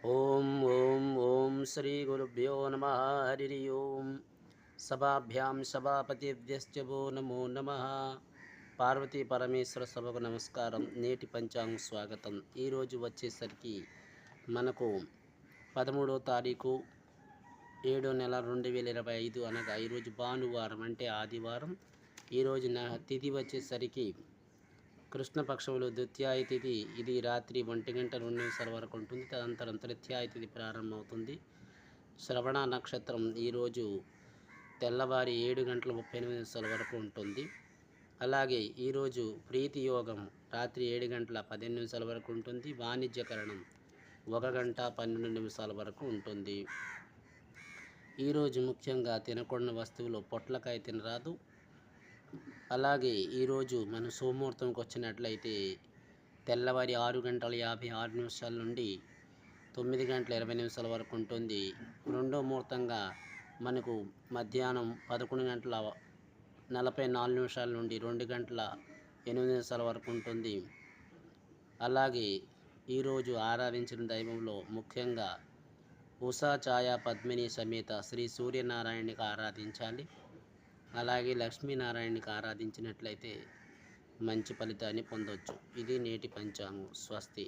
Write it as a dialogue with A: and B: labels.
A: ఓం ఓం ఓం శ్రీ గురుభ్యో నమ హరి ఓం సభాభ్యాం సభాపతిభ్యశ్చ వో నమో నమ. పార్వతీ పరమేశ్వర సభకు నమస్కారం. నేటి పంచాంగ స్వాగతం. ఈరోజు వచ్చేసరికి మనకు 13వ తారీఖు 7వ నెల 2025 అనగా ఈరోజు భానువారం అంటే ఆదివారం. ఈరోజు తిథి వచ్చేసరికి కృష్ణపక్షంలో ద్వితీయ తిథి. ఇది రాత్రి 1:02 వరకు ఉంటుంది. తదనంతరం తృతీయ తిథి ప్రారంభమవుతుంది. శ్రవణ నక్షత్రం ఈరోజు తెల్లవారి 7:38 వరకు ఉంటుంది. అలాగే ఈరోజు ప్రీతి యోగం రాత్రి 7:15 వరకు ఉంటుంది. వాణిజ్యకరణం 1:12 వరకు ఉంటుంది. ఈరోజు ముఖ్యంగా తినకూడని వస్తువులు పొట్లకాయ తినరాదు. అలాగే ఈరోజు మనం సోమముహూర్తంకి వచ్చినట్లయితే తెల్లవారి 6:56 నుండి 9:20 వరకు ఉంటుంది. రెండో ముహూర్తంగా మనకు మధ్యాహ్నం 11:44 నుండి 2:08 వరకు ఉంటుంది. అలాగే ఈరోజు ఆరాధించిన దైవంలో ముఖ్యంగా ఉషా ఛాయా పద్మిని సమేత శ్రీ సూర్యనారాయణకి ఆరాధించాలి. అలాగే లక్ష్మీనారాయణకి ఆరాధించినట్లయితే మంచి ఫలితాన్ని పొందవచ్చు. ఇది నేటి పంచాంగం. స్వస్తి.